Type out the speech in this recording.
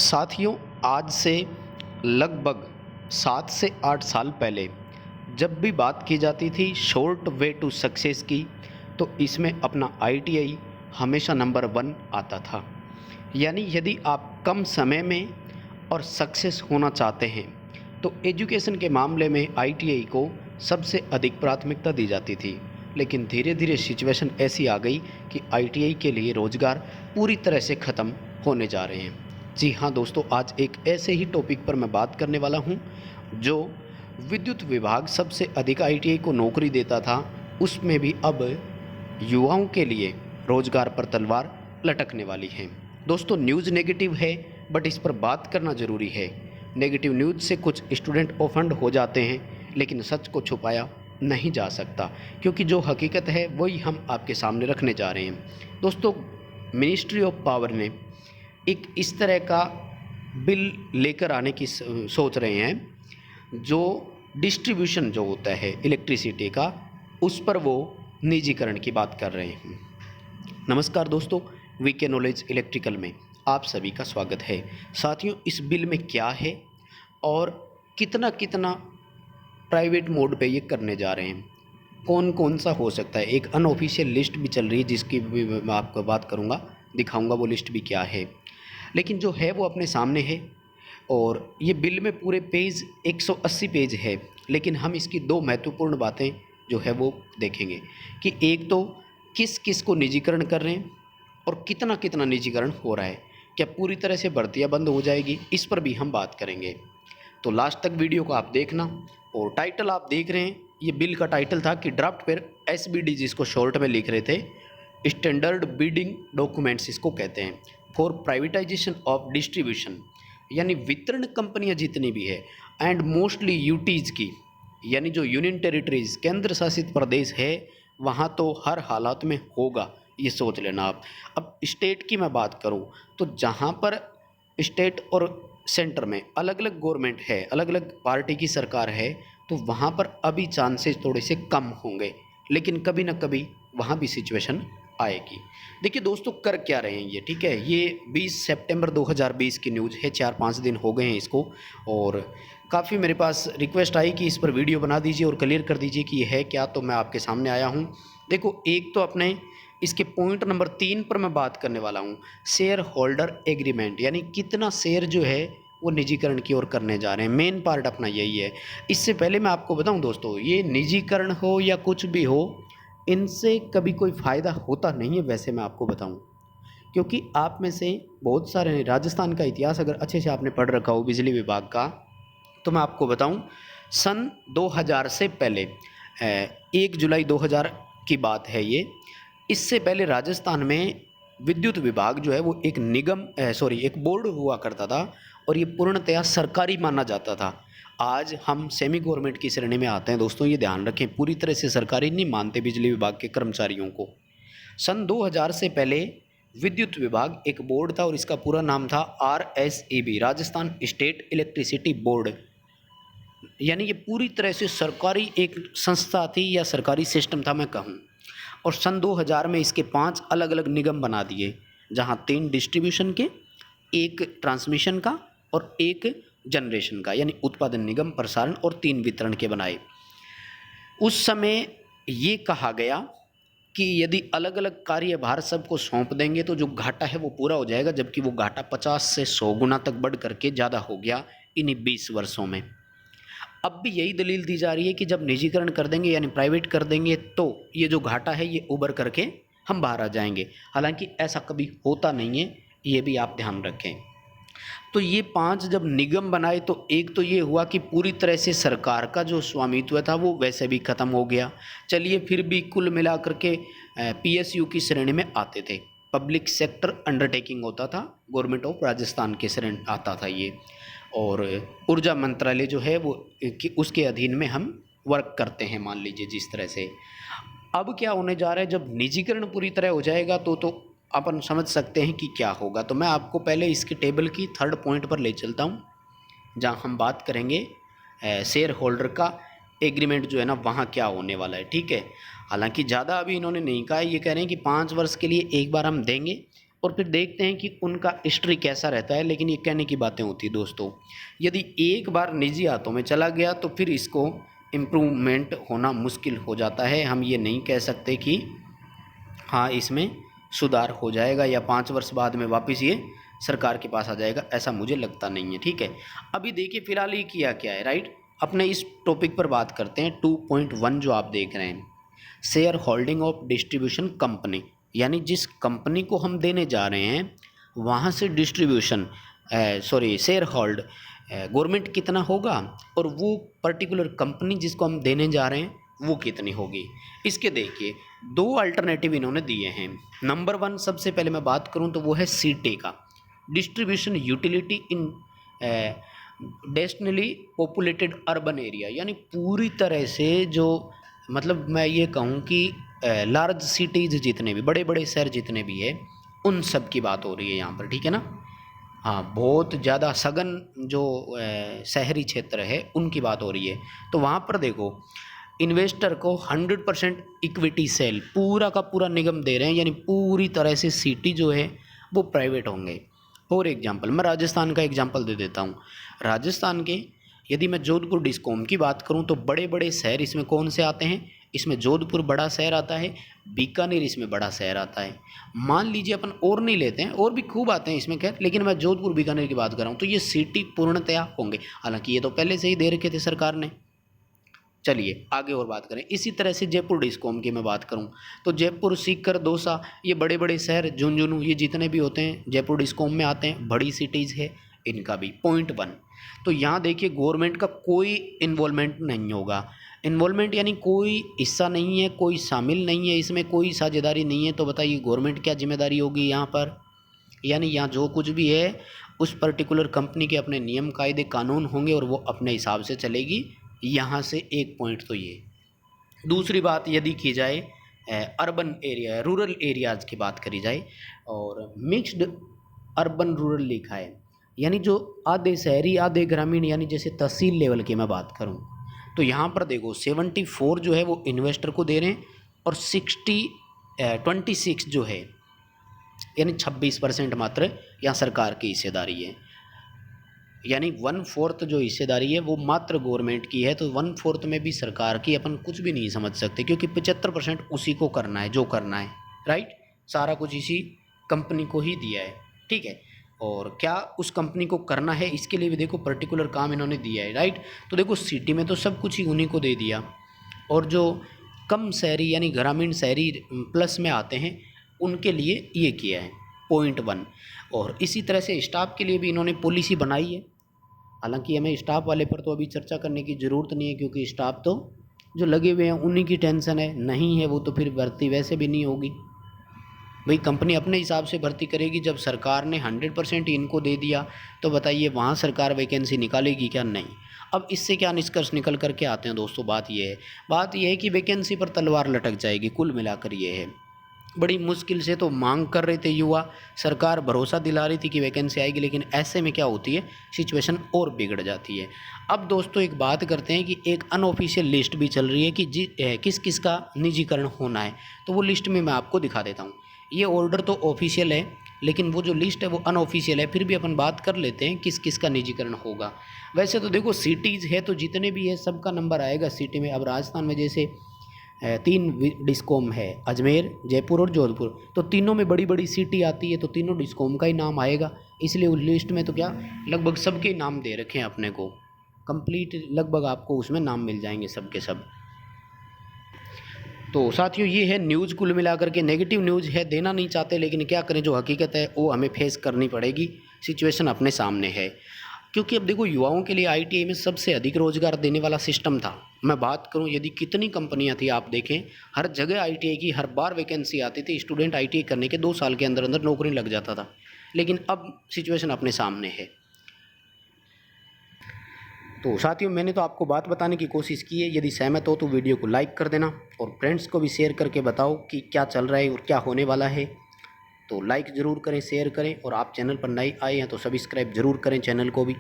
साथियों, आज से लगभग 7 से 8 साल पहले जब भी बात की जाती थी शॉर्ट वे टू सक्सेस की, तो इसमें अपना आईटीआई हमेशा नंबर 1 आता था। यानी यदि आप कम समय में और सक्सेस होना चाहते हैं, तो एजुकेशन के मामले में आईटीआई को सबसे अधिक प्राथमिकता दी जाती थी। लेकिन धीरे धीरे सिचुएशन ऐसी आ गई कि आईटीआई के लिए रोज़गार पूरी तरह से ख़त्म होने जा रहे हैं। जी हाँ दोस्तों, आज एक ऐसे ही टॉपिक पर मैं बात करने वाला हूँ जो विद्युत विभाग सबसे अधिक आईटीआई को नौकरी देता था, उसमें भी अब युवाओं के लिए रोज़गार पर तलवार लटकने वाली है। दोस्तों, न्यूज़ नेगेटिव है, बट इस पर बात करना ज़रूरी है। नेगेटिव न्यूज़ से कुछ स्टूडेंट ऑफेंड हो जाते हैं, लेकिन सच को छुपाया नहीं जा सकता, क्योंकि जो हकीकत है वही हम आपके सामने रखने जा रहे हैं। दोस्तों, मिनिस्ट्री ऑफ पावर ने एक इस तरह का बिल लेकर आने की सोच रहे हैं, जो डिस्ट्रीब्यूशन जो होता है इलेक्ट्रिसिटी का, उस पर वो निजीकरण की बात कर रहे हैं। नमस्कार दोस्तों, वीके नॉलेज इलेक्ट्रिकल में आप सभी का स्वागत है। साथियों, इस बिल में क्या है और कितना कितना प्राइवेट मोड पे ये करने जा रहे हैं, कौन कौन सा हो सकता है, एक अनऑफिशियल लिस्ट भी चल रही है जिसकी भी मैं आपको बात करूँगा, दिखाऊंगा वो लिस्ट भी क्या है। लेकिन जो है वो अपने सामने है, और ये बिल में पूरे पेज 180 पेज है। लेकिन हम इसकी दो महत्वपूर्ण बातें जो है वो देखेंगे कि एक तो किस किस को निजीकरण कर रहे हैं और कितना कितना निजीकरण हो रहा है। क्या पूरी तरह से भर्तियाँ बंद हो जाएगी, इस पर भी हम बात करेंगे। तो लास्ट तक वीडियो को आप देखना। और टाइटल आप देख रहे हैं, ये बिल का टाइटल था कि ड्राफ्ट पर एसबीडी, जिसको शॉर्ट में लिख रहे थे, स्टैंडर्ड बिडिंग डॉक्यूमेंट्स इसको कहते हैं, फॉर प्राइवेटाइजेशन ऑफ डिस्ट्रीब्यूशन, यानी वितरण कंपनियां जितनी भी है, एंड मोस्टली यूटीज़ की, यानी जो यूनियन टेरिटरीज केंद्र शासित प्रदेश है, वहाँ तो हर हालात में होगा, ये सोच लेना आप। अब स्टेट की मैं बात करूँ तो जहाँ पर स्टेट और सेंटर में अलग अलग गवर्नमेंट है, अलग अलग पार्टी की सरकार है, तो वहाँ पर अभी चांसेस थोड़े से कम होंगे, लेकिन कभी ना कभी वहाँ भी सिचुएशन आएगी। देखिए दोस्तों, कर क्या रहे हैं ये, ठीक है, ये 20 सितंबर 2020 की न्यूज़ है, 4-5 दिन हो गए हैं इसको। और काफ़ी मेरे पास रिक्वेस्ट आई कि इस पर वीडियो बना दीजिए और क्लियर कर दीजिए कि ये है क्या, तो मैं आपके सामने आया हूँ। देखो, एक तो अपने इसके पॉइंट नंबर 3 पर मैं बात करने वाला हूँ, शेयर होल्डर एग्रीमेंट, यानी कितना शेयर जो है वो निजीकरण की ओर करने जा रहे हैं। मेन पार्ट अपना यही है। इससे पहले मैं आपको बताऊं दोस्तों, ये निजीकरण हो या कुछ भी हो, इनसे कभी कोई फ़ायदा होता नहीं है। वैसे मैं आपको बताऊं, क्योंकि आप में से बहुत सारे राजस्थान का इतिहास अगर अच्छे से आपने पढ़ रखा हो, बिजली विभाग का, तो मैं आपको बताऊं, सन 2000 से पहले 1 जुलाई 2000 की बात है ये। इससे पहले राजस्थान में विद्युत विभाग जो है वो एक निगम एक बोर्ड हुआ करता था, और ये पूर्णतया सरकारी माना जाता था। आज हम सेमी गवर्नमेंट की श्रेणी में आते हैं दोस्तों, ये ध्यान रखें, पूरी तरह से सरकारी नहीं मानते बिजली विभाग के कर्मचारियों को। सन 2000 से पहले विद्युत विभाग एक बोर्ड था, और इसका पूरा नाम था RSEB, Rajasthan state electricity board. यानी ये पूरी तरह से सरकारी एक संस्था थी या सरकारी सिस्टम था मैं कहूँ। और सन 2000 में इसके 5 अलग अलग निगम बना दिए, जहाँ 3 डिस्ट्रीब्यूशन के, एक ट्रांसमिशन का और एक जनरेशन का, यानी उत्पादन निगम, प्रसारण, और 3 वितरण के बनाए। उस समय ये कहा गया कि यदि अलग अलग कार्यभार सबको सौंप देंगे तो जो घाटा है वो पूरा हो जाएगा, जबकि वो घाटा 50 से 100 गुना तक बढ़ करके ज़्यादा हो गया इन्हीं 20 वर्षों में। अब भी यही दलील दी जा रही है कि जब निजीकरण कर देंगे यानी प्राइवेट कर देंगे, तो ये जो घाटा है ये उबर करके हम बाहर आ जाएंगे। हालांकि ऐसा कभी होता नहीं है, ये भी आप ध्यान रखें। तो ये 5 जब निगम बनाए, तो एक तो ये हुआ कि पूरी तरह से सरकार का जो स्वामित्व था वो वैसे भी ख़त्म हो गया। चलिए, फिर भी कुल मिला करके PSU की श्रेणी में आते थे, पब्लिक सेक्टर अंडरटेकिंग होता था, गवर्नमेंट ऑफ राजस्थान के श्रेणी आता था ये। और ऊर्जा मंत्रालय जो है वो कि उसके अधीन में हम वर्क करते हैं, मान लीजिए जिस तरह से। अब क्या होने जा रहा है, जब निजीकरण पूरी तरह हो जाएगा तो अपन समझ सकते हैं कि क्या होगा। तो मैं आपको पहले इसके टेबल की 3rd पॉइंट पर ले चलता हूँ, जहाँ हम बात करेंगे शेयर होल्डर का एग्रीमेंट जो है ना, वहाँ क्या होने वाला है, ठीक है। हालांकि ज़्यादा अभी इन्होंने नहीं कहा है, ये कह रहे हैं कि 5 वर्ष के लिए एक बार हम देंगे, और फिर देखते हैं कि उनका हिस्ट्री कैसा रहता है। लेकिन ये कहने की बातें होती हैं दोस्तों, यदि एक बार निजी हाथों में चला गया तो फिर इसको इम्प्रूवमेंट होना मुश्किल हो जाता है। हम ये नहीं कह सकते कि हाँ इसमें सुधार हो जाएगा या 5 वर्ष बाद में वापस ये सरकार के पास आ जाएगा, ऐसा मुझे लगता नहीं है। ठीक है, अभी देखिए फ़िलहाल ये किया क्या है, राइट। अपने इस टॉपिक पर बात करते हैं। 2.1 जो आप देख रहे हैं, share holding of distribution company, यानी जिस कंपनी को हम देने जा रहे हैं वहाँ से डिस्ट्रीब्यूशन शेयर होल्ड गवर्नमेंट कितना होगा और वो पर्टिकुलर कंपनी जिसको हम देने जा रहे हैं वो कितनी होगी। इसके देखिए 2 अल्टरनेटिव इन्होंने दिए हैं। नंबर 1 सबसे पहले मैं बात करूं तो वो है सीटे का, डिस्ट्रीब्यूशन यूटिलिटी इन डेस्टिनली पॉपुलेटेड अर्बन एरिया, यानी पूरी तरह से जो मतलब मैं ये कहूँ कि लार्ज सिटीज़ जितने भी बड़े बड़े शहर जितने भी है उन सब की बात हो रही है यहाँ पर, ठीक है ना। हाँ, बहुत ज़्यादा सघन जो शहरी क्षेत्र है उनकी बात हो रही है। तो वहाँ पर देखो इन्वेस्टर को 100% इक्विटी सेल पूरा का पूरा निगम दे रहे हैं, यानी पूरी तरह से सिटी जो है वो प्राइवेट होंगे। फॉर एग्जांपल मैं राजस्थान का एग्जांपल दे देता हूँ। राजस्थान के यदि मैं जोधपुर डिस्कॉम की बात करूँ तो बड़े बड़े शहर इसमें कौन से आते हैं, इसमें जोधपुर बड़ा शहर आता है, बीकानेर इसमें बड़ा शहर आता है। मान लीजिए अपन और नहीं लेते हैं, और भी खूब आते हैं इसमें खैर, लेकिन मैं जोधपुर बीकानेर की बात कर रहा हूँ। तो ये सिटी पूर्णतया होंगे, हालांकि ये तो पहले से ही दे रखे थे सरकार ने। चलिए आगे और बात करें। इसी तरह से जयपुर डिस्कॉम की मैं बात करूं तो जयपुर, सीकर, दौसा, ये बड़े बड़े शहर, झुंझुनू, ये जितने भी होते हैं जयपुर डिस्कॉम में आते हैं, बड़ी सिटीज़ है, इनका भी 0.1। तो यहाँ देखिए गवर्नमेंट का कोई इन्वॉल्वमेंट नहीं होगा। इन्वॉल्वमेंट यानी कोई हिस्सा नहीं है, कोई शामिल नहीं है इसमें, कोई साझेदारी नहीं है। तो बताइए गवर्नमेंट क्या जिम्मेदारी होगी यहाँ पर, यानी यहाँ जो कुछ भी है उस पर्टिकुलर कंपनी के अपने नियम कायदे कानून होंगे और वो अपने हिसाब से चलेगी। यहाँ से एक पॉइंट तो ये। दूसरी बात यदि की जाए अर्बन एरिया, रूरल एरियाज़ की बात करी जाए, और मिक्स्ड अर्बन रूरल लिखा है, यानी जो आधे शहरी आधे ग्रामीण, यानी जैसे तहसील लेवल की मैं बात करूँ तो यहाँ पर देखो 74 जो है वो इन्वेस्टर को दे रहे हैं और 26 जो है यानी 26% मात्र यहाँ सरकार की हिस्सेदारी है। यानी 1/4 जो हिस्सेदारी है वो मात्र गवर्नमेंट की है। तो 1/4 में भी सरकार की अपन कुछ भी नहीं समझ सकते, क्योंकि 75% उसी को करना है जो करना है, राइट। सारा कुछ इसी कंपनी को ही दिया है, ठीक है। और क्या उस कंपनी को करना है इसके लिए भी देखो पर्टिकुलर काम इन्होंने दिया है, राइट। तो देखो सिटी में तो सब कुछ ही उन्हीं को दे दिया, और जो कम शहरी यानी ग्रामीण शहरी प्लस में आते हैं उनके लिए ये किया है 0.1। और इसी तरह से स्टाफ के लिए भी इन्होंने पॉलिसी बनाई है। हालांकि हमें स्टाफ वाले पर तो अभी चर्चा करने की ज़रूरत नहीं है, क्योंकि स्टाफ तो जो लगे हुए हैं उन्हीं की टेंशन है, नहीं है वो तो फिर भर्ती वैसे भी नहीं होगी। भाई कंपनी अपने हिसाब से भर्ती करेगी। जब सरकार ने 100% इनको दे दिया तो बताइए वहाँ सरकार वैकेंसी निकालेगी क्या? नहीं। अब इससे क्या निष्कर्ष निकल करके आते हैं दोस्तों, बात यह है कि वैकेंसी पर तलवार लटक जाएगी। कुल मिलाकर ये है, बड़ी मुश्किल से तो मांग कर रहे थे युवा, सरकार भरोसा दिला रही थी कि वैकेंसी आएगी, लेकिन ऐसे में क्या होती है, सिचुएशन और बिगड़ जाती है। अब दोस्तों एक बात करते हैं कि एक अनऑफिशियल लिस्ट भी चल रही है कि किस किस का निजीकरण होना है। तो वो लिस्ट में मैं आपको दिखा देता हूँ। ये ऑर्डर तो ऑफिशियल है, लेकिन वो जो लिस्ट है वो अनऑफिशियल है। फिर भी अपन बात कर लेते हैं किस किस का निजीकरण होगा। वैसे तो देखो सिटीज़ है तो जितने भी है सबका नंबर आएगा सिटी में। अब राजस्थान में जैसे 3 डिस्कॉम है, अजमेर, जयपुर और जोधपुर, तो तीनों में बड़ी बड़ी सिटी आती है, तो तीनों डिस्कॉम का ही नाम आएगा। इसलिए उस लिस्ट में तो क्या लगभग सबके नाम दे रखे हैं अपने को, कंप्लीट लगभग आपको उसमें नाम मिल जाएंगे सबके सब। तो साथियों ये है न्यूज़, कुल मिलाकर के नेगेटिव न्यूज़ है, देना नहीं चाहते, लेकिन क्या करें, जो हकीकत है वो हमें फेस करनी पड़ेगी। सिचुएशन अपने सामने है, क्योंकि अब देखो युवाओं के लिए आईटीआई में सबसे अधिक रोजगार देने वाला सिस्टम था। मैं बात करूं यदि कितनी कंपनियां थी, आप देखें हर जगह आईटीआई की हर बार वैकेंसी आती थी। स्टूडेंट आईटीआई करने के 2 साल के अंदर अंदर नौकरी लग जाता था। लेकिन अब सिचुएशन अपने सामने है। तो साथियों मैंने तो आपको बात बताने की कोशिश की है। यदि सहमत हो तो वीडियो को लाइक कर देना और फ्रेंड्स को भी शेयर करके बताओ कि क्या चल रहा है और क्या होने वाला है। तो लाइक ज़रूर करें, शेयर करें, और आप चैनल पर नए आए हैं तो सब्सक्राइब ज़रूर करें चैनल को भी।